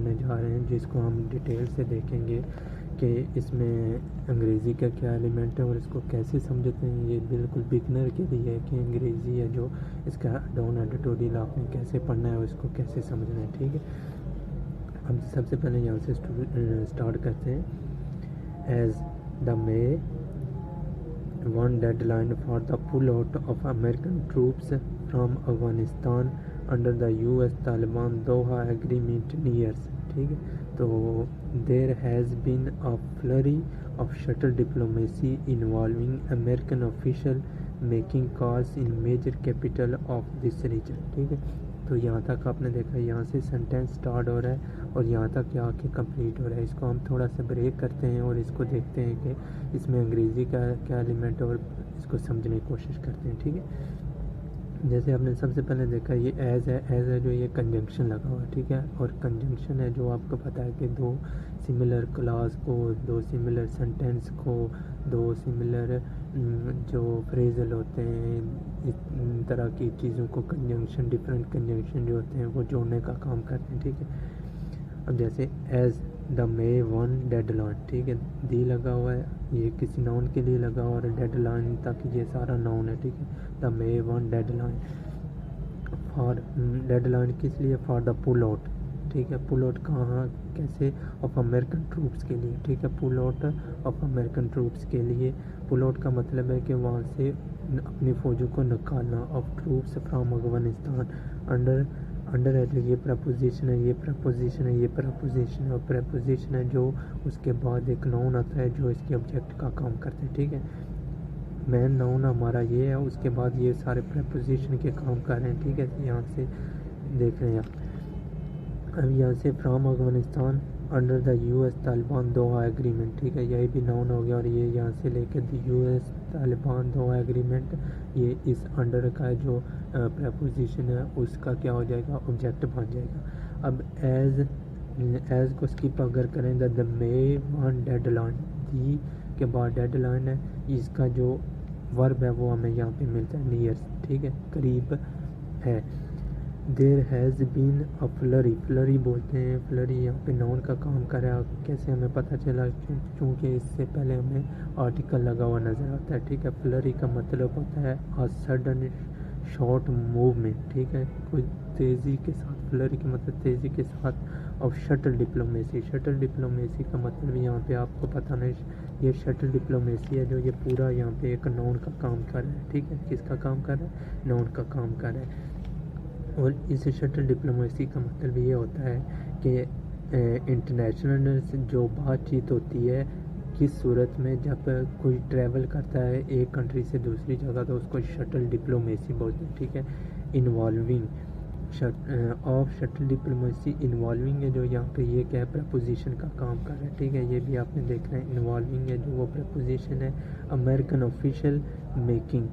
پڑھنے جا رہے ہیں، جس کو ہم ڈیٹیل سے دیکھیں گے کہ اس میں انگریزی کا کیا ایلیمنٹ ہے اور اس کو کیسے سمجھتے ہیں۔ یہ بالکل بگنر کے لیے ہے کہ انگریزی ہے جو اس کا ڈاؤن ایڈیٹوریل آپ نے کیسے پڑھنا ہے اور اس کو کیسے سمجھنا ہے، ٹھیک ہے۔ ہم سب سے پہلے یہاں سے اسٹارٹ کرتے ہیں۔ As the may one deadline for the pull-out of American troops from Afghanistan under the US Taliban Doha agreement nears، ٹھیک ہے۔ تو there has been a flurry of shuttle diplomacy involving American officials making calls in major capital of this region، ٹھیک ہے۔ تو یہاں تک آپ نے دیکھا، یہاں سے سینٹینس سٹارٹ ہو رہا ہے اور یہاں تک آ کے کمپلیٹ ہو رہا ہے۔ اس کو ہم تھوڑا سا بریک کرتے ہیں اور اس کو دیکھتے ہیں کہ اس میں انگریزی کا کیا ایلیمنٹ ہے اور اس کو سمجھنے کی کوشش کرتے ہیں، ٹھیک ہے۔ جیسے آپ نے سب سے پہلے دیکھا یہ ایز ہے جو یہ کنجنکشن لگا ہوا ہے، ٹھیک ہے۔ اور کنجنکشن ہے جو آپ کو پتہ ہے کہ دو سملر کلاس کو، دو سملر سینٹینس کو، دو سملر جو فریزل ہوتے ہیں، اس طرح کی چیزوں کو کنجنکشن، ڈفرینٹ کنجنکشن جو ہوتے ہیں وہ جوڑنے کا کام کرتے ہیں، ٹھیک ہے۔ اب جیسے as the May one deadline, ٹھیک ہے، دی لگا ہوا ہے، یہ کسی ناؤن کے لیے لگا ہوا ہے، ڈیڈ لائن تک یہ سارا ناؤن ہے، ٹھیک ہے۔ The May one deadline, for deadline کس لیے؟ فار دا پل آؤٹ، ٹھیک ہے۔ پل آؤٹ کہاں، کیسے؟ آف امریکن ٹروپس کے لیے، ٹھیک ہے۔ Pull out of American troops کے لیے، پل آؤٹ کا مطلب ہے کہ وہاں سے اپنی فوجوں کو نکالنا، of troops from Afghanistan, under ہے جو یہ پریپوزیشن ہے، یہ پریپوزیشن ہے، یہ پریپوزیشن ہے، اور پریپوزیشن ہے جو اس کے بعد ایک ناؤن آتا ہے جو اس کے آبجیکٹ کا کام کرتے ہیں، ٹھیک ہے۔ مین ناؤن ہمارا یہ ہے، اس کے بعد یہ سارے پریپوزیشن کے کام کر رہے ہیں، ٹھیک ہے۔ یہاں سے دیکھ رہے ہیں آپ، اب یہاں سے from Afghanistan under the U S Taliban Doha agreement, ٹھیک ہے، یہی بھی ناؤن ہو گیا، اور یہ یہاں سے لے کے the U S Taliban Doha agreement, یہ اس انڈر کا جو پریپوزیشن ہے اس کا کیا ہو جائے گا؟ آبجیکٹ بن جائے گا۔ اب ایز کو اسکپ اگر کریں دا مے ون ڈیڈ لائن، دی کے بعد ڈیڈ لائن ہے، اس کا جو ورب ہے وہ ہمیں یہاں پہ ملتا ہے نیئر، ٹھیک ہے، قریب ہے۔ دیر ہیز بین اے فلری، فلری بولتے ہیں، فلری یہاں پہ ناؤن کا کام کر رہا ہے۔ کیسے ہمیں پتہ چلا؟ چونکہ اس سے پہلے ہمیں آرٹیکل لگا ہوا نظر آتا ہے، ٹھیک ہے۔ فلری کا مطلب ہوتا ہے سڈن شارٹ موومنٹ، ٹھیک ہے، کوئی تیزی کے ساتھ، فلری کا مطلب تیزی کے ساتھ، اور شٹل ڈپلومیسی، شٹل ڈپلومیسی کا مطلب یہاں پہ آپ کو پتہ نہیں، یہ شٹل ڈپلومیسی ہے جو یہ پورا یہاں پہ ایک ناؤن کا کام کر رہا ہے، ٹھیک ہے۔ کس کا کام کر رہا ہے؟ ناؤن کا کام کر رہا ہے۔ اور اس شٹل ڈپلومیسی کا مطلب یہ ہوتا ہے کہ انٹرنیشنل جو بات چیت ہوتی ہے، کس صورت میں جب کوئی ٹریول کرتا ہے ایک کنٹری سے دوسری جگہ تو اس کو شٹل ڈپلومیسی بولتے ہیں، ٹھیک ہے۔ Involving of shuttle diplomacy, involving ہے جو یہاں پہ یہ کیا ہے؟ پریپوزیشن کا کام کر رہا ہے، ٹھیک ہے۔ یہ بھی آپ نے دیکھ رہے ہیں، انوالونگ ہے جو وہ پریپوزیشن ہے۔ American official making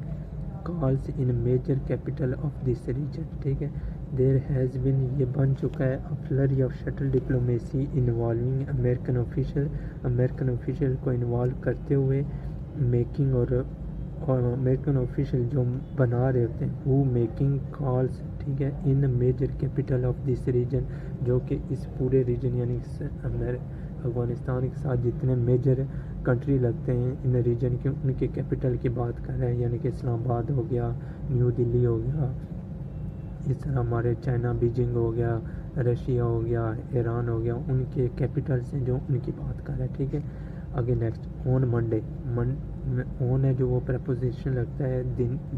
calls in major capital of this region, ٹھیک ہے۔ دیر ہیز بن، یہ بن چکا ہے، flurry of shuttle diplomacy involving American official, American official کو انوالو کرتے ہوئے، میکنگ اور امریکن آفیشل جو بنا رہے ہوتے ہیں، وہ میکنگ کالز، ٹھیک ہے، in major capital of this region, جو کہ اس پورے ریجن یعنی افغانستان کے ساتھ جتنے میجر کنٹری لگتے ہیں ان ریجن کے، ان کے کیپٹل کی بات کر رہے ہیں، یعنی کہ اسلام آباد ہو گیا، نیو دلی ہو گیا، اس طرح ہمارے چائنا بیجنگ ہو گیا، رشیا ہو گیا، ایران ہو گیا، ان کے کیپٹلس ہیں جو ان کی بات کر رہے ہیں، ٹھیک ہے۔ آگے نیکسٹ، آن منڈے، آن ہے جو وہ پریپوزیشن لگتا ہے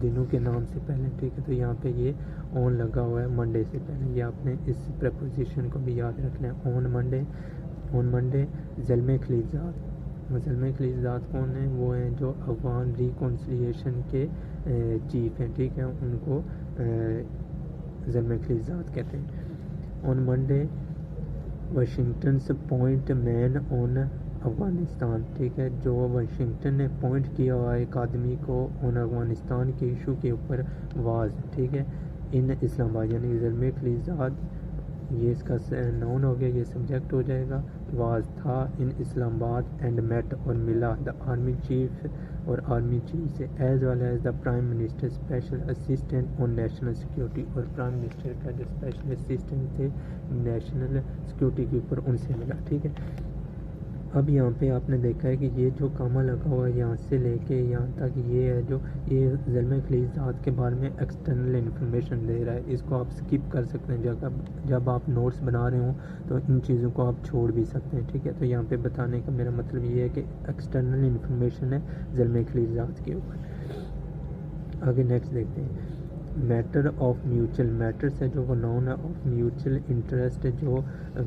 دنوں کے نام سے پہلے، ٹھیک ہے۔ تو یہاں پہ یہ آن لگا ہوا ہے منڈے سے پہلے، یہ آپ نے اس پریپوزیشن کو بھی یاد رکھنا ہے۔ آن منڈے زلمے خلیفزاد، زلمے خلیفزاد کون ہیں؟ وہ ہیں جو افغان ریکونسلیشن کے چیف ہیں، ٹھیک ہے، ان کو زلمے خلیفزاد کہتے ہیں۔ آن منڈے واشنگٹنس پوائنٹ مین آن افغانستان، ٹھیک ہے، جو واشنگٹن نے پوائنٹ کیا ہوا ایک آدمی کو آن افغانستان کے ایشو کے اوپر واز، ٹھیک ہے، ان اسلام آباد، یعنی زلمے خلیفزاد یہ اس کا نون ہو گیا، یہ سبجیکٹ ہو جائے گا. واز تھا ان اسلام آباد اینڈ میٹ اور ملا دا آرمی چیف اور آرمی چیف سے as well as the prime minister special assistant on national security, اور پرائم منسٹر کا جو اسپیشل اسسٹنٹ تھے نیشنل سیکورٹی کے اوپر ان سے ملا. ٹھیک ہے. اب یہاں پہ آپ نے دیکھا ہے کہ یہ جو کامہ لگا ہوا ہے یہاں سے لے کے یہاں تک یہ ہے جو یہ زلمہ خلیل زاد کے بارے میں ایکسٹرنل انفارمیشن دے رہا ہے. اس کو آپ سکپ کر سکتے ہیں جب آپ نوٹس بنا رہے ہوں تو ان چیزوں کو آپ چھوڑ بھی سکتے ہیں. ٹھیک ہے. تو یہاں پہ بتانے کا میرا مطلب یہ ہے کہ ایکسٹرنل انفارمیشن ہے زلمہ خلیل زاد کے اوپر. آگے نیکسٹ دیکھتے ہیں. میٹر آف میوچل، میٹرس ہے جو وہ نون ہے آف میوچل انٹرسٹ جو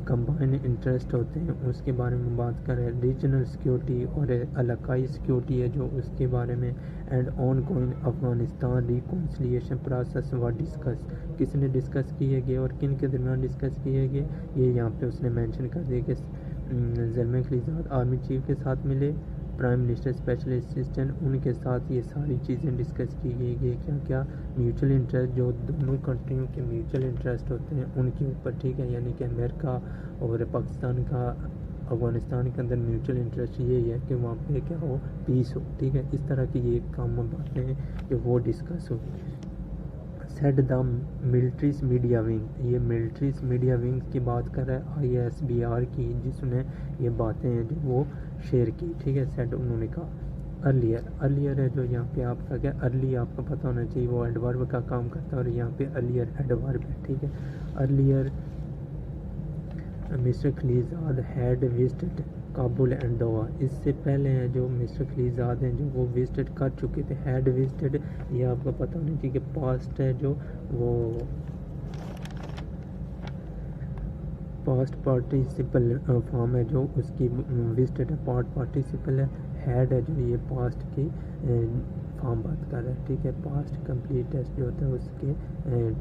کمبائن انٹرسٹ ہوتے ہیں اس کے بارے میں بات کر رہے ہیں. ریجنل سیکورٹی اور علاقائی سیکورٹی ہے جو اس کے بارے میں. And on going Afghanistan reconciliation process و ڈسکس، کس نے ڈسکس کیے گئے اور کن کے درمیان ڈسکس کیے گئے یہ یہاں پہ اس نے مینشن کر دیا کہ زلمہ خلیل زاد آرمی چیف کے ساتھ ملے، پرائم منسٹر اسپیشل اسسٹنٹ ان کے ساتھ یہ ساری چیزیں ڈسکس کی گئی. یہ کیا کیا میوچل انٹرسٹ جو دونوں کنٹریوں کے میوچل انٹرسٹ ہوتے ہیں ان کے اوپر. ٹھیک ہے. یعنی کہ امریکہ اور پاکستان کا افغانستان کے اندر میوچل انٹرسٹ یہی ہے کہ وہاں پہ کیا ہو، پیس ہو. ٹھیک ہے. اس طرح کی یہ کام باتیں ہیں کہ وہ ڈسکس ہو. Said the military's media wing, یہ ملٹریز میڈیا ونگ کی بات کر رہا ہے ISBR کی، جس نے یہ باتیں ہیں جو وہ شیئر کی. ٹھیک ہے. سیڈ انہوں نے کہا. ارلیئر ہے جو یہاں پہ آپ کا کیا ارلی آپ کو پتہ ہونا چاہیے وہ ایڈورب کا کام کرتا ہے اور یہاں پہ ارلیئر ایڈورب ہے. ٹھیک ہے. Earlier mister Khalilzad had visited Kabul and Doha, اس سے پہلے ہیں جو مسٹر خلیل زاد ہیں جو وہ وزٹڈ کر چکے تھے. ہیڈ وزٹڈ یہ آپ کو پتہ ہونا چاہیے کہ پاسٹ ہے جو وہ پاسٹ پارٹیسپل فارم ہے جو اس کی وزٹڈ ہے پاسٹ پارٹیسپل ہے. ہیڈ ہے جو یہ پاسٹ کی فارم بات کر رہا ہے. ٹھیک ہے. پاسٹ کمپلیٹ ٹیسٹ جو ہوتا ہے اس کے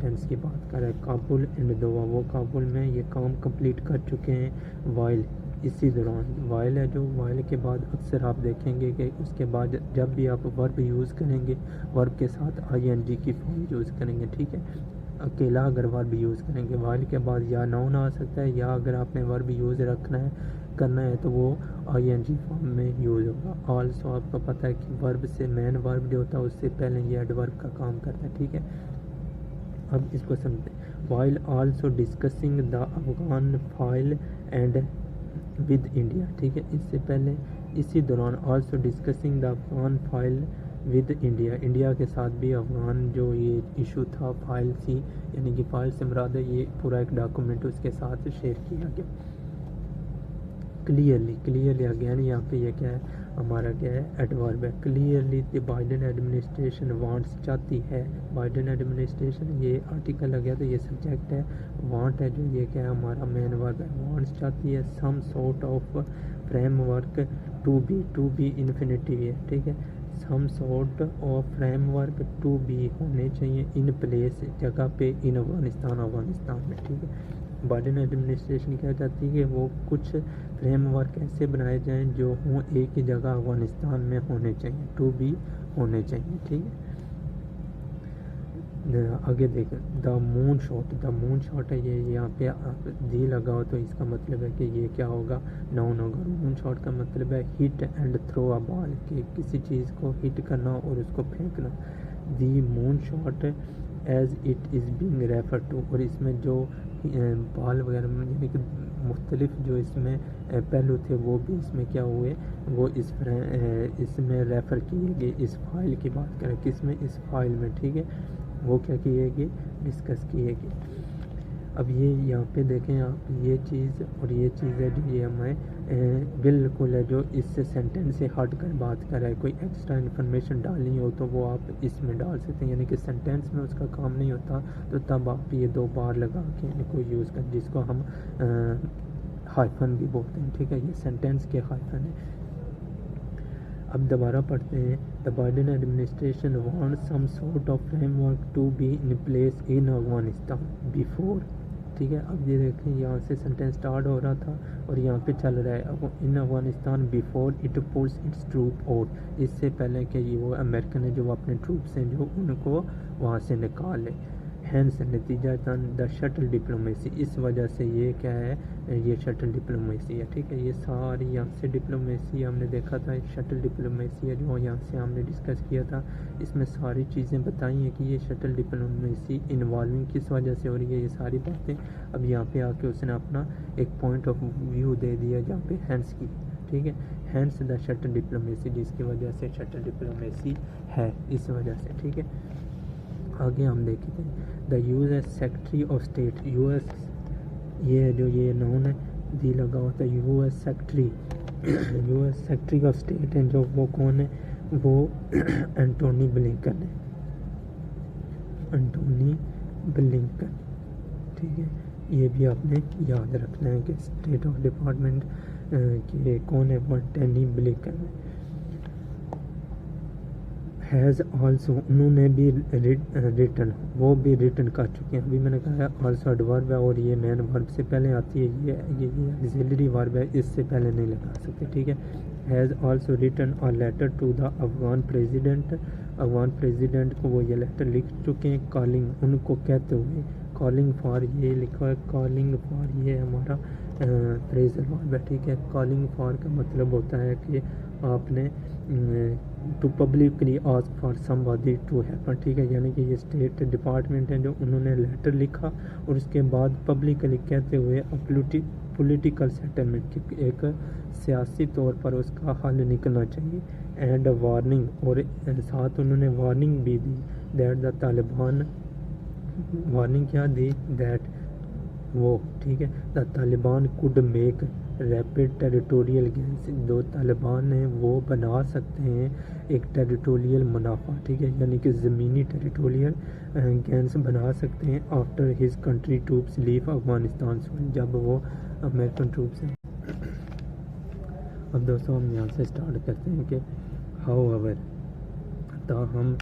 ٹینس کی بات کر رہا ہے. کابل اینڈ دوحہ، وہ کابل میں یہ کام کمپلیٹ کر چکے ہیں. وائل اسی دوران، وائل ہے جو وائل کے بعد اکثر آپ دیکھیں گے کہ اس کے بعد جب بھی آپ ورب یوز کریں گے ورب کے ساتھ ING کی فارم یوز کریں گے. ٹھیک ہے. اکیلا اگر ورب یوز کریں گے وائل کے بعد یا نون آ سکتا ہے یا اگر آپ نے ورب یوز کرنا ہے تو وہ ING فارم میں یوز ہوگا. آلسو آپ کو پتہ ہے کہ ورب سے مین ورب جو ہوتا ہے اس سے پہلے یہ ایڈورب کا کام کرتا ہے. ٹھیک ہے. اب اس کو سمجھتے ہیں. While also discussing the Afghan file and with India. ٹھیک ہے. اس سے پہلے اسی دوران also discussing the Afghan file with India, India کے ساتھ بھی افغان جو یہ ایشو تھا فائل تھی، یعنی کہ فائل سے مراد ہے یہ پورا ایک ڈاکومنٹ اس کے ساتھ شیئر کیا گیا. کلیئرلی اگین یہاں پہ یہ کیا ہے ہمارا کیا ہے ایڈورب ہے. کلیئرلی دی بائیڈن ایڈمنسٹریشن وانٹس چاہتی ہے، بائیڈن ایڈمنسٹریشن یہ آرٹیکل لگیا تو یہ سبجیکٹ ہے. وانٹ ہے جو یہ کیا ہے ہمارا مین ورب ہے. وانٹس چاہتی ہے some sort of framework to be infinitive ہے. ٹھیک ہے. Some sort of framework to be ہونے چاہیے ان پلیس جگہ پہ ان افغانستان میں. ٹھیک ہے. بائیڈن ایڈمنسٹریشن کیا چاہتی ہے کہ وہ کچھ فریم ورک ایسے بنائے جائیں جو ہوں ایک ہی جگہ افغانستان میں ہونے چاہیے، ٹو بی ہونے چاہیے. ٹھیک ہے. آگے دیکھیں. دا مون شاٹ ہے یہ یہاں پہ جی لگا ہو تو اس کا مطلب ہے کہ یہ کیا ہوگا نون ہوگا. مون شاٹ کا مطلب ہے ہٹ اینڈ تھرو اے بال، کہ کسی چیز کو ہٹ کرنا اور اس کو پھینکنا. The moon shot as it is being refer to, اور اس میں جو بال وغیرہ یعنی کہ مختلف جو اس میں پہلو تھے وہ بھی اس میں کیا ہوئے وہ اس میں ریفر کیے گئے. اس فائل کی بات کریں کس میں اس فائل میں. ٹھیک ہے. وہ کیا کیے گئے ڈسکس کیے گئے. اب یہ یہاں پہ دیکھیں آپ یہ چیز اور یہ چیز ہے جو یہ ہمیں بالکل ہے جو اس سے سینٹینس سے ہٹ کر بات کر رہا ہے. کوئی ایکسٹرا انفارمیشن ڈالنی ہو تو وہ آپ اس میں ڈال سکتے ہیں، یعنی کہ سینٹینس میں اس کا کام نہیں ہوتا تو تب آپ یہ دو بار لگا کے ان کو یوز کریں جس کو ہم ہائفن بھی بولتے ہیں. ٹھیک ہے. یہ سینٹینس کے ہائفن ہے. اب دوبارہ پڑھتے ہیں. The Biden administration want some sort of framework to be in place in Afghanistan before. ٹھیک ہے. اب یہ دیکھیں یہاں سے سینٹینس سٹارٹ ہو رہا تھا اور یہاں پہ چل رہا ہے in Afghanistan before it pulls its troop out, اس سے پہلے کہ یہ وہ امریکن ہے جو اپنے ٹروپس ہیں جو ان کو وہاں سے نکال لے. ہینس نتیجہ دا شٹل ڈپلومیسی، اس وجہ سے یہ کیا ہے، یہ شٹل ڈپلومیسی ہے، ٹھیک ہے۔ یہ ساری یہاں سے ڈپلومیسی ہم نے دیکھا تھا، شٹل ڈپلومیسی ہے جو یہاں سے ہم نے ڈسکس کیا تھا، اس میں ساری چیزیں بتائی ہیں کہ یہ شٹل ڈپلومیسی انوالونگ کس وجہ سے ہو رہی ہے، یہ ساری باتیں۔ اب یہاں پہ آ کے اس نے اپنا ایک پوائنٹ آف ویو دے دیا جہاں پہ ہینس کی، ٹھیک ہے، ہینس دا شٹل ڈپلومیسی، جس کی وجہ سے شٹل ڈپلومیسی ہے، اس وجہ سے، ٹھیک ہے۔ آگے ہم دیکھتے ہیں the U S secretary of state, U S یہ جو یہ نون ہے دی لگا ہوتا ہے، U S secretary, U S secretary of state ہیں جو وہ کون ہے، وہ اینٹونی بلنکن ہے، اینٹونی بلنکن، ٹھیک ہے۔ یہ بھی آپ نے یاد رکھنا ہے کہ اسٹیٹ آف ڈپارٹمنٹ کہ کون ہے، وہ اینٹونی بلنکن ہے۔ ہیز آلسو، انہوں نے بھی ریٹن، وہ بھی ریٹن کر چکے ہیں، ابھی میں نے کہا ہے آلسو ایڈورب ہے اور یہ مین ورب سے پہلے آتی ہے، یہ ایگزیلری ورب ہے، اس سے پہلے نہیں لگا سکتے، ٹھیک ہے۔ Has also written a letter to the Afghan president, Afghan president کو وہ یہ لیٹر لکھ چکے ہیں، کالنگ، ان کو کہتے ہوئے، کالنگ فار، یہ لکھا ہے کالنگ فار، یہ ہمارا فریزل ورب ہے، ٹھیک ہے۔ کالنگ فار کا مطلب ہوتا ہے کہ آپ نے to publicly ask for some body to happen, ٹھیک ہے، یعنی کہ یہ اسٹیٹ ڈپارٹمنٹ ہے جو انہوں نے لیٹر لکھا اور اس کے بعد پبلکلی کہتے ہوئے پولیٹیکل سیٹلمنٹ، ایک سیاسی طور پر اس کا حل نکلنا چاہیے، اینڈ وارننگ، اور ساتھ انہوں نے وارننگ بھی دی، دیٹ دا طالبان، وارننگ کیا دی، دیٹ وہ، ٹھیک ہے، the Taliban could make rapid territorial gains, جو طالبان ہیں وہ بنا سکتے ہیں ایک ٹیریٹوریل منافع، ٹھیک ہے، یعنی کہ زمینی ٹیریٹوریل گینس بنا سکتے ہیں، آفٹر ہز کنٹری ٹروپس لیو افغانستان، جب وہ امریکن ٹروپس ہیں۔ اب دوستوں ہم یہاں سے اسٹارٹ کرتے ہیں کہ ہاؤ ایور، تاہم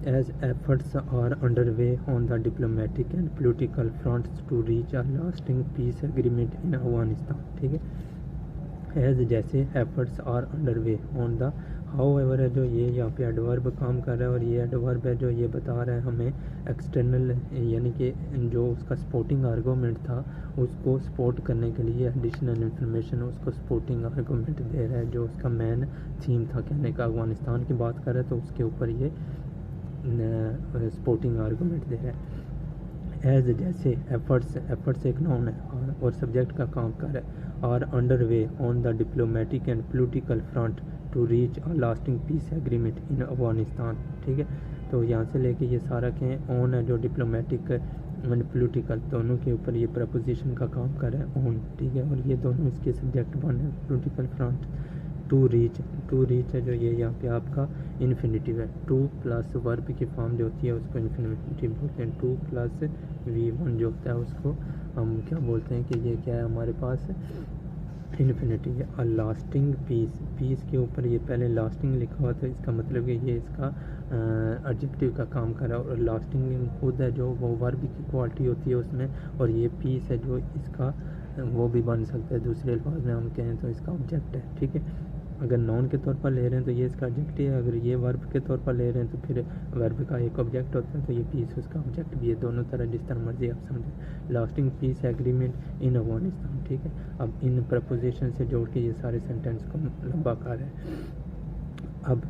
as efforts are underway on the diplomatic and political fronts to reach a lasting peace agreement in Afghanistan، ٹھیک ہے، as جیسے efforts are underway on the، however ہے جو یہ یہاں پہ ایڈورب کام کر رہا ہے، اور یہ ایڈورب ہے جو یہ بتا رہا ہے ہمیں ایکسٹرنل، یعنی کہ جو اس کا سپورٹنگ آرگومنٹ تھا اس کو سپورٹ کرنے کے لیے ایڈیشنل انفارمیشن اس کو سپورٹنگ آرگومنٹ دے رہا ہے، جو اس کا مین تھیم تھا کہنے کا، افغانستان کی بات کر رہا ہے تو اس کے اوپر یہ سپورٹنگ آرگومنٹ دے رہا ہے۔ ایز جیسے ایفرٹس ایک ناؤن ہے اور سبجیکٹ کا کام کر رہا ہے، are under way on the diplomatic and political front to reach a lasting peace agreement in Afghanistan, ٹھیک ہے۔ تو یہاں سے لے کے یہ سارا کہیں آن ہے جو ڈپلومیٹک اینڈ پولیٹیکل دونوں کے اوپر یہ پرپوزیشن کا کام کر رہا ہے آن، ٹھیک ہے، اور یہ دونوں اس کے سبجیکٹ بن ہیں، پولیٹیکل فرنٹ، ٹو ریچ ہے جو یہ یہاں پہ آپ کا انفینیٹیو ہے، ٹو پلس ورب کی فارم جو ہوتی ہے اس کو انفینیٹیو بولتے ہیں، ٹو پلس V1 جو ہوتا ہے اس کو ہم کیا بولتے ہیں کہ یہ کیا ہے ہمارے پاس انفینیٹیو ہے۔ لاسٹنگ پیس کے اوپر یہ پہلے لاسٹنگ لکھا ہوا تھا، اس کا مطلب کہ یہ اس کا ایڈجیکٹیو کا کام کر رہا ہے، اور لاسٹنگ خود ہے جو وہ ورب کی کوالٹی ہوتی ہے اس میں، اور یہ پیس ہے جو اس کا وہ بھی بن سکتا ہے، دوسرے الفاظ میں ہم کہیں تو اس کا آبجیکٹ ہے، ٹھیک ہے۔ اگر نون کے طور پر لے رہے ہیں تو یہ اس کا آبجیکٹ ہے، اگر یہ ورب کے طور پر لے رہے ہیں تو پھر ورب کا ایک آبجیکٹ ہوتا ہے تو یہ پیس اس کا آبجیکٹ بھی ہے، دونوں طرح جس طرح مرضی آپ سمجھیں۔ Lasting peace agreement in Afghanistan, ٹھیک ہے۔ اب ان پرپوزیشن سے جوڑ کے یہ سارے سینٹینس کو لمبا کر ہے۔ اب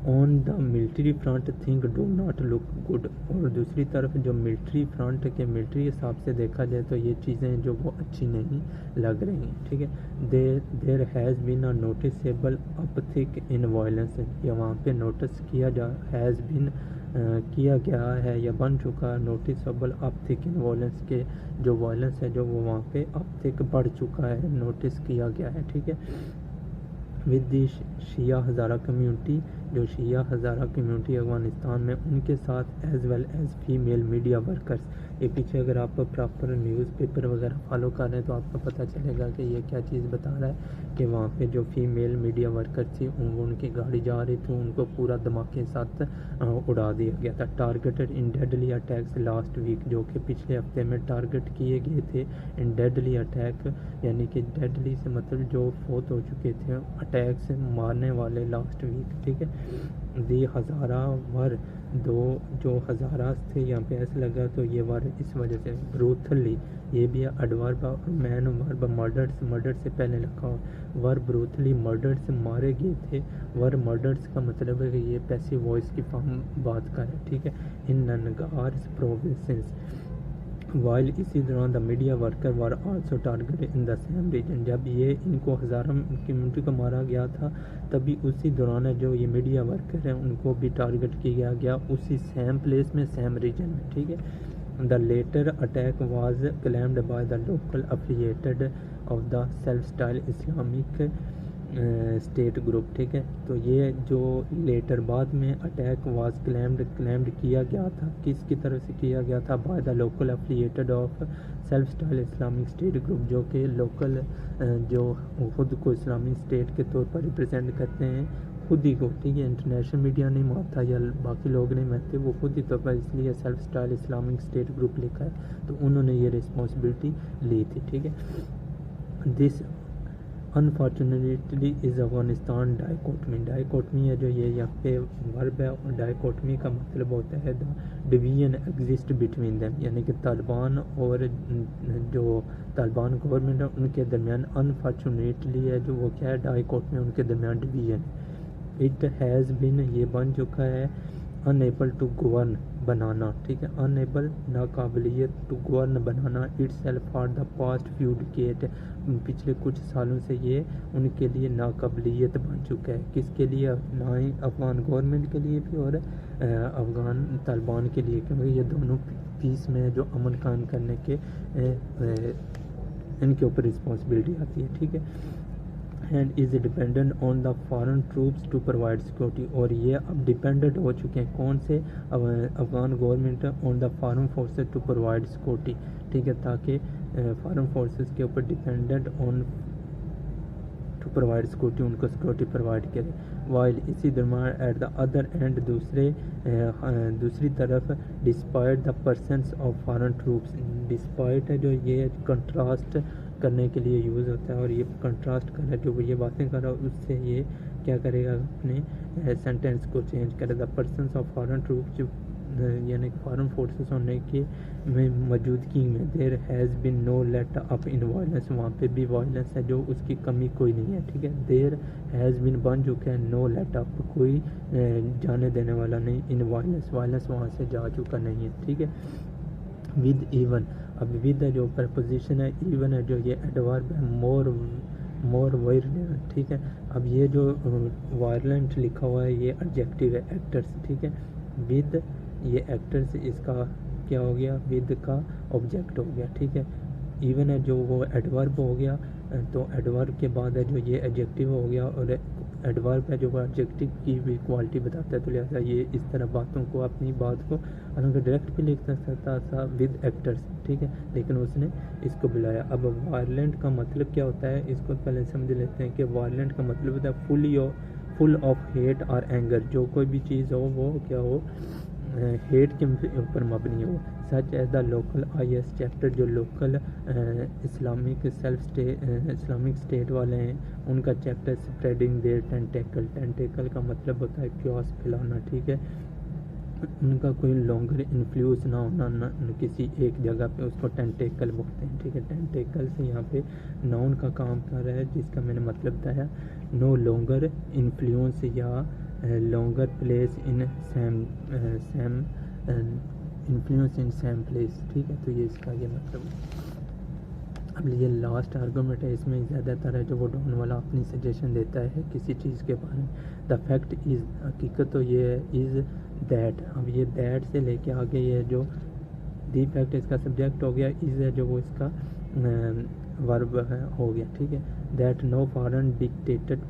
on the military front think do not look good, اور دوسری طرف جو ملٹری فرنٹ کے ملٹری حساب سے دیکھا جائے تو یہ چیزیں جو وہ اچھی نہیں لگ رہی ہیں، ٹھیک ہے۔ دیر ہیز بین اے نوٹسیبل اپ تھک ان وائلنس، یا وہاں پہ نوٹس کیا گیا ہے یا بن چکا نوٹسیبل اپ تھک ان وائلنس کے جو وائلنس ہے جو وہ وہاں پہ اپ تھک بڑھ چکا ہے، نوٹس کیا گیا ہے، ٹھیک ہے۔ With the Shia Hazara community, جو شیعہ ہزارہ کمیونٹی افغانستان میں، ان کے ساتھ as well as female media workers, یہ پیچھے اگر آپ پراپر نیوز پیپر وغیرہ فالو کر رہے ہیں تو آپ کو پتہ چلے گا کہ یہ کیا چیز بتا رہا ہے کہ وہاں پہ جو فیمیل میڈیا ورکر تھی ان کی گاڑی جا رہی تھی، ان کو پورا دھماکے کے ساتھ اڑا دیا گیا تھا۔ ٹارگیٹڈ ان ڈیڈلی اٹیکس لاسٹ ویک، جو کہ پچھلے ہفتے میں ٹارگیٹ کیے گئے تھے، ان ڈیڈلی اٹیک، یعنی کہ ڈیڈلی سے مطلب جو فوت ہو چکے تھے، اٹیک سے مارنے والے لاسٹ ویک، ٹھیک ہے۔ دی ہزارہ ور دو جو ہزاراس تھے یہاں پہ ایسے لگا تو یہ ور اس وجہ سے بروتھلی یہ بھی ایڈورب مین ورب مرڈر سے پہلے لکھا ہو ور بروتھلی مرڈر سے مارے گئے تھے ور مرڈرس کا مطلب ہے کہ یہ پیسیو وائس کی فارم بات کر ہے ٹھیک ہے ان ننگارس پروونسز وائل اسی دوران the media worker were also target in the same region جب یہ ان کو ہزاروں کمیونٹی کو مارا گیا تھا تبھی اسی دوران جو یہ میڈیا ورکر ہیں ان کو بھی ٹارگیٹ کیا گیا اسی سیم پلیس میں سیم ریجن میں ٹھیک ہے the latter attack was claimed by the local affiliated of the self style Islamic State group ٹھیک ہے تو یہ جو لیٹر بعد میں اٹیک واز کلیمڈ کیا گیا تھا کس کی طرف سے کیا گیا تھا by the local affiliated of self style Islamic State group جو کہ لوکل جو خود کو اسلامی اسٹیٹ کے طور پر ریپرزینٹ کرتے ہیں خود ہی کو ٹھیک ہے انٹرنیشنل میڈیا نہیں مانتا یا باقی لوگ نہیں مانتے وہ خود ہی طور پر اس لیے self style Islamic State group لکھا ہے تو انہوں نے یہ رسپانسبلٹی لی تھی ٹھیک ہے دس انفارچونیٹلی از افغانستان ڈائیکوٹمی ہے جو یہ یہاں پہ ورب ہے اور ڈائیکوٹمی کا مطلب ہوتا ہے the division exist between them یعنی کہ طالبان اور جو طالبان گورنمنٹ ہے ان کے درمیان انفارچونیٹلی ہے جو وہ کیا ہے ڈائیکوٹمی ان کے درمیان ڈویژن اٹ ہیز بن یہ بن چکا ہے unable to govern بنانا ٹھیک ہے unable ناقابلیت to govern banana itself for the past few decades پچھلے کچھ سالوں سے یہ ان کے لیے ناقابلیت بن چکا ہے کس کے لیے نہ ہی افغان گورنمنٹ کے لیے بھی اور افغان طالبان کے لیے کیونکہ یہ دونوں پیس میں جو امن قائم کرنے کے ان کے اوپر رسپانسبلٹی آتی ہے ٹھیک ہے and is dependent on the foreign troops to provide security اور یہ اب ڈیپینڈنٹ ہو چکے ہیں کون سے Afghan government on the foreign forces to provide security ٹھیک ہے تاکہ فارن فورسز کے اوپر dependent on to provide security ان کو سیکورٹی پرووائڈ کرے while اسی درمیان ایٹ دا ادر اینڈ دوسری طرف despite the presence of foreign troops despite ہے جو یہ کنٹراسٹ کرنے کے لیے یوز ہوتا ہے اور یہ کنٹراسٹ کر رہا ہے جو وہ یہ باتیں کر رہا ہے اس سے یہ کیا کرے گا اپنے سینٹینس کو چینج کرے گا پرسنس آف فارن ٹروپس یعنی فارن فورسز ہونے کی موجودگی میں there has been no let up in violence وہاں پہ بھی وائلنس ہے جو اس کی کمی کوئی نہیں ہے ٹھیک ہے دیر ہیز بن بن چکا ہے نو لیٹ اپ کوئی جانے دینے والا نہیں ان وائلنس وہاں سے جا چکا نہیں ہے ٹھیک ہے ود ایون اب ود ہے جو پرپوزیشن ہے ایون ہے جو یہ ایڈورب ہے مور وائلنٹ ٹھیک ہے اب یہ جو وائلنٹ لکھا ہوا ہے یہ ایڈجیکٹیو ہے ایکٹرس ٹھیک ہے ود یہ ایکٹرس اس کا کیا ہو گیا ود کا آبجیکٹ ہو گیا ٹھیک ہے ایون ہے جو وہ ایڈورب ہو گیا تو ایڈورب کے بعد ہے جو یہ ایڈجیکٹیو ہو گیا اور ایڈورب ہے جو وہ ایڈجیکٹیو کی بھی کوالٹی بتاتا ہے تو لہٰذا یہ اس طرح باتوں کو اپنی بات کو حالانکہ ڈائریکٹ بھی لکھ سکتا تھا ود ایکٹرس ٹھیک ہے لیکن اس نے اس کو بلایا اب وائلنٹ کا مطلب کیا ہوتا ہے اس کو پہلے سمجھ لیتے ہیں کہ وائلنٹ کا مطلب ہوتا ہے فل آف ہیٹ اور اینگر جو کوئی بھی چیز ہو وہ کیا ہو ہیٹ کے اوپر مبنی ہو such as the local IS ایس چیپٹر جو لوکل اسلامک اسلامک اسٹیٹ والے ہیں ان کا چیپٹر اسپریڈنگ دیر ٹینٹیکل کا مطلب ہوتا ہے کیوس پھیلانا ٹھیک ہے ان کا کوئی لانگر انفلوئنس نہ ہونا نہ کسی ایک جگہ پہ اس کو ٹینٹیکل بولتے ہیں ٹھیک ہے ٹینٹیکل سے یہاں پہ ناؤن کا کام کر رہا ہے جس کا میں نے مطلب بتایا نو لانگر انفلوئنس یا longer place in same influence in same place ٹھیک ہے تو یہ اس کا یہ مطلب ہے اب یہ لاسٹ آرگومنٹ ہے اس میں زیادہ تر ہے جو وہ ڈون والا اپنی سجیشن دیتا ہے کسی چیز کے بارے میں دا فیکٹ از حقیقت تو یہ ہے از دیٹ اب یہ دیٹ سے لے کے آگے یہ جو دی فیکٹ اس کا سبجیکٹ ہو گیا از ہے جو وہ اس کا ورب ہو گیا ٹھیک ہے دیٹ نو فارن ڈکٹیٹڈ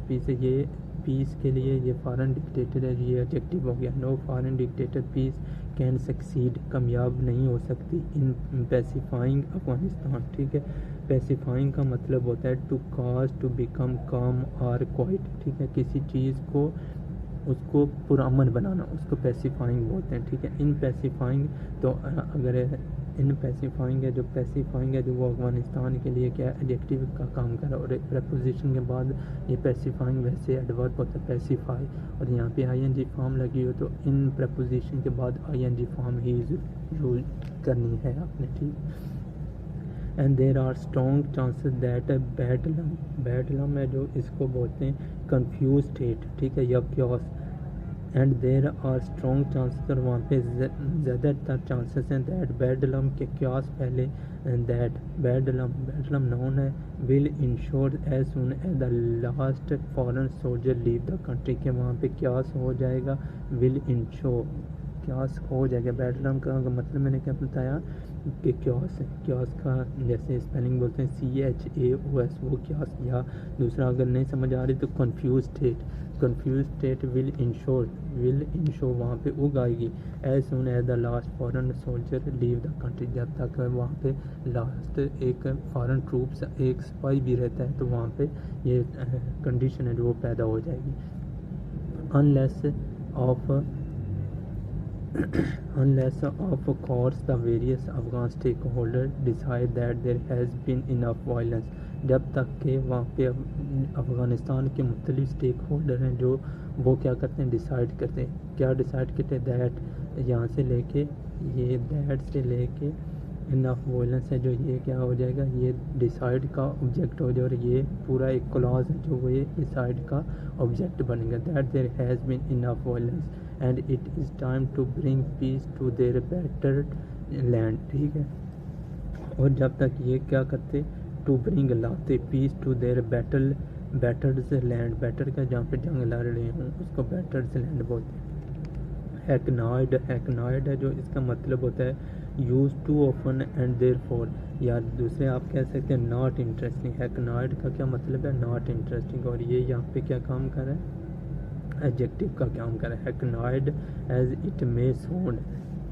پیس یہ پیس کے لیے یہ فارن ڈکٹیٹر ہے یہ ایڈجیکٹیو ہو گیا no foreign dictator peace can succeed کامیاب نہیں ہو سکتی ان پیسیفائنگ افغانستان ٹھیک ہے پیسیفائنگ کا مطلب ہوتا ہے ٹو کاز ٹو بیکم کام اور کوائٹ ٹھیک ہے کسی چیز کو اس کو پرامن بنانا اس کو پیسیفائنگ بولتے ہیں ٹھیک ہے ان پیسیفائنگ تو اگر ان پیسیفائنگ ہے جو وہ افغانستان کے لیے کیا ایڈجیکٹیو کا کام کر رہا ہے، اور پریپوزیشن کے بعد یہ پیسیفائنگ ویسے ایڈورب ہوتا ہے پیسیفائی، اور یہاں پہ آئی این جی فارم لگی ہو تو ان پریپوزیشن کے بعد آئی این جی فارم ہی یوز کرنی ہے آپ نے، ٹھیک۔ And there are strong chances that bedlam ہے جو اس کو بولتے ہیں کنفیوز اسٹیٹ، ٹھیک ہے، یا chaos, and there are strong chances, اور وہاں پہ زیادہ تر چانسز ہیں دیٹ بیڈلم کے کیوس پہلے، دیٹ بیڈلم نون ہے will ensure as soon as the last foreign soldier leave the country, کہ وہاں پہ کیوس ہو جائے گا، ول انشور کیوس ہو جائے گا۔ بیڈلم کا مطلب میں نے کیا بتایا کہ کیوس کا جیسے اسپیلنگ بولتے ہیں CHAOS، وہ کیوس، یا دوسرا اگر نہیں سمجھ آ رہی تو کنفیوز اسٹیٹ ول انشور وہاں پہ اگ آئے گی، as soon as the last foreign soldier leave the country, جب تک وہاں پہ لاسٹ ایک فارن ٹروپس ایک سپاہی بھی رہتا ہے تو وہاں پہ یہ کنڈیشن ہے جو وہ پیدا ہو جائے گی۔ unless of course the various Afghan stakeholders decide that there has been enough violence، جب تک کہ وہاں پہ افغانستان کے مختلف اسٹیک ہولڈر ہیں جو وہ کیا کرتے ہیں، ڈیسائیڈ کرتے ہیں، کیا ڈیسائیڈ کرتے ہیں، دیٹ یہاں سے لے کے یہ دیٹ سے لے کے انف وائلنس ہے جو یہ کیا ہو جائے گا، یہ ڈیسائیڈ کا آبجیکٹ ہو جائے، اور یہ پورا ایک کلاز ہے جو وہ یہ ڈیسائیڈ کا آبجیکٹ بنے گا، that there has been enough violence and it is time to bring peace to their battered land, ٹھیک ہے، اور جب تک یہ کیا کرتے ٹو برنگ لاتے peace to their battered land, battered کا جہاں پہ جنگ لڑ رہے ہوں اس کو بیٹرز لینڈ بولتے ہیں۔ ہیکنائڈ ہے جو اس کا مطلب ہوتا ہے use to often and therefore, یا دوسرے آپ کہہ سکتے ہیں ناٹ انٹرسٹنگ، ہیکنائڈ کا کیا مطلب ہے، ناٹ انٹرسٹنگ، اور یہ یہاں پہ کیا کام کر رہا ہے، ایڈجیکٹو کا کام کر رہا ہے، ہیکنائڈ ایز اٹ مے ساؤنڈ،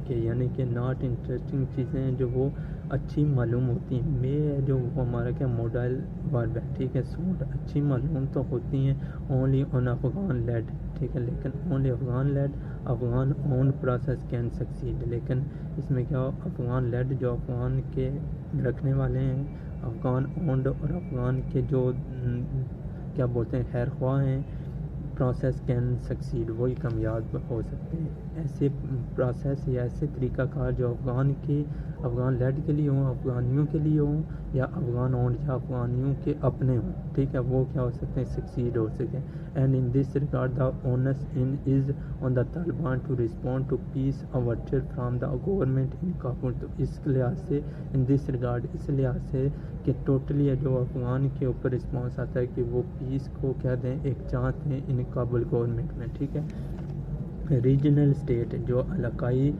کہ یعنی کہ ناٹ انٹرسٹنگ چیزیں ہیں جو وہ اچھی معلوم ہوتی ہیں، مے ہے جو وہ ہمارا کیا موڈل ورب ہے، ٹھیک ہے، ساؤنڈ اچھی معلوم تو ہوتی ہیں اونلی آن افغان لیڈ، ٹھیک ہے، لیکن only Afghan lead Afghan own process can succeed, لیکن اس میں کیا افغان لیڈ جو افغان کے رکھنے والے ہیں، افغان اونڈ، اور افغان کے جو کیا بولتے ہیں خیر خواہ ہیں، پروسیس کین سکسیڈ، وہی کامیاب ہو سکتے ہیں، ایسے پروسیس یا ایسے طریقہ کار جو افغان لیڈ کے لیے ہوں، افغانیوں کے لیے ہوں، یا افغان اونڈ یا افغانیوں کے اپنے ہوں، ٹھیک ہے، وہ کیا ہو سکتے ہیں، سکسیڈ ہو سکتے ہیں۔ And in this regard the onus is on the Taliban to respond to peace overture from the government in Kabul, تو اس لحاظ سے ان دس ریگارڈ اس لحاظ سے کہ ٹوٹلی جو افغان کے اوپر رسپانس آتا ہے کہ وہ پیس کو کیا دیں، ایک چانس دیں ان کابل گورنمنٹ میں، ٹھیک ہے۔ ریجنل اسٹیٹ جو علاقائی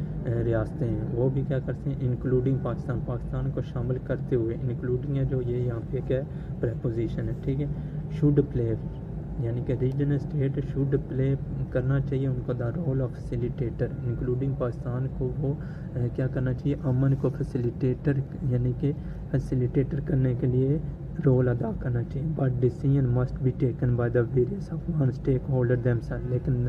ریاستیں ہیں وہ بھی کیا کرتے ہیں، انکلوڈنگ پاکستان کو شامل کرتے ہوئے، انکلوڈنگ ہے جو یہ یہاں پہ کیا پریپوزیشن ہے، ٹھیک ہے، شوڈ پلے، یعنی کہ ریجنل اسٹیٹ شوڈ پلے کرنا چاہیے ان کو the role of facilitator, including Pakistan کو وہ کیا کرنا چاہیے، امن کو فیسیلیٹیٹر یعنی کہ فیسیلیٹیٹر کرنے کے لیے رول ادا کرنا چاہیے، but decision must be taken by the various Afghan stakeholder themselves, لیکن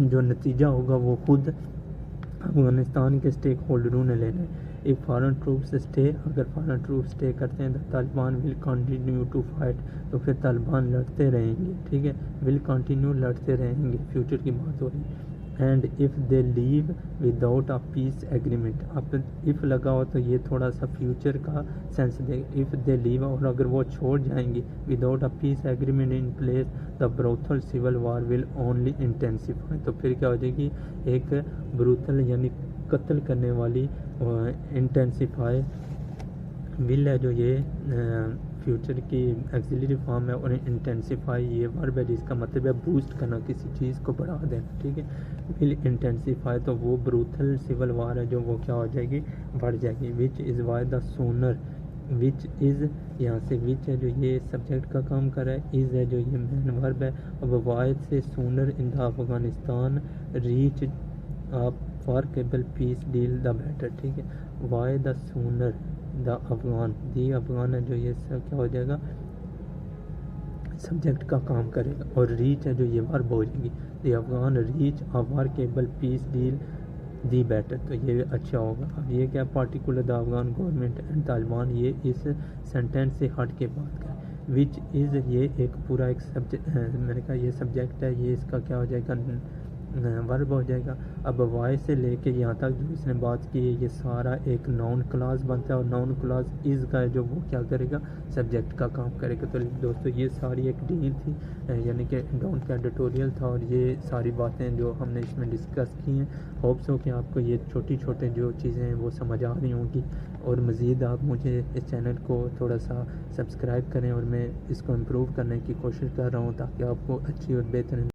جو نتیجہ ہوگا وہ خود افغانستان کے اسٹیک ہولڈروں نے لینا ہے۔ ایک فارن ٹروپس اسٹے، اگر فارن ٹروپس اسٹے کرتے ہیں تو Taliban will continue to fight, تو پھر طالبان لڑتے رہیں گے، ٹھیک ہے، ول کنٹینیو لڑتے رہیں گے، فیوچر کی بات ہو رہی ہے۔ And if they leave without a peace agreement, اب اف لگا ہو تو یہ تھوڑا سا فیوچر کا sense they God, if they لیو، اور اگر وہ چھوڑ جائیں گے without a peace agreement in place the brutal civil war will only intensify, تو پھر کیا ہو جائے گی، ایک بروتھل یعنی قتل کرنے والی انٹینسیفائی ول ہے جو یہ فیوچر کی ایگزیلری فارم ہے، اور انٹینسیفائی یہ ورب ہے جس کا مطلب ہے بوسٹ کرنا، کسی چیز کو بڑھا دینا، ٹھیک ہے، ول انٹینسیفائی، تو وہ بروتھل سول وار ہے جو وہ کیا ہو جائے گی، بڑھ جائے گی، وچ از وائی دا سونر، وچ از یہاں سے وچ ہے جو یہ سبجیکٹ کا کام کر رہا ہے، از ہے جو یہ مین ورب ہے، اب واحد سے sooner in the Afghanistan reach آپ favourable peace deal the better, ٹھیک ہے، why the sooner the Afghan, the Afghan ہے جو یہ کیا ہو جائے گا، سبجیکٹ کا کام کرے گا، اور ریچ ہے جو یہ ورب ہو جائے گی، the Afghan reach a workable peace deal the better, تو یہ اچھا ہوگا. اب یہ کیا particular the Afghan government and Taliban, یہ اس سینٹینس سے ہٹ کے بات کریں. وچ از، یہ ایک پورا ایک سبجیکٹ، میں نے کہا یہ سبجیکٹ ہے، یہ اس کا کیا ہو جائے گا، ورب ہو جائے گا. اب وائس سے لے کے یہاں تک جو اس نے بات کی ہے یہ سارا ایک ناؤن کلاس بنتا ہے، اور ناؤن کلاس از کا ہے جو وہ کیا کرے گا، سبجیکٹ کا کام کرے گا. تو دوستو یہ ساری ایک ڈیل تھی، یعنی کہ ڈاؤن کا ایڈیٹوریل تھا، اور یہ ساری باتیں جو ہم نے اس میں ڈسکس کی ہیں. ہوپس ہو کہ آپ کو یہ چھوٹی چھوٹے جو چیزیں ہیں وہ سمجھ آ رہی ہوں گی، اور مزید آپ مجھے اس چینل کو تھوڑا سا سبسکرائب کریں، اور میں اس کو امپروو کرنے کی کوشش کر رہا ہوں تاکہ آپ کو اچھی اور بہترین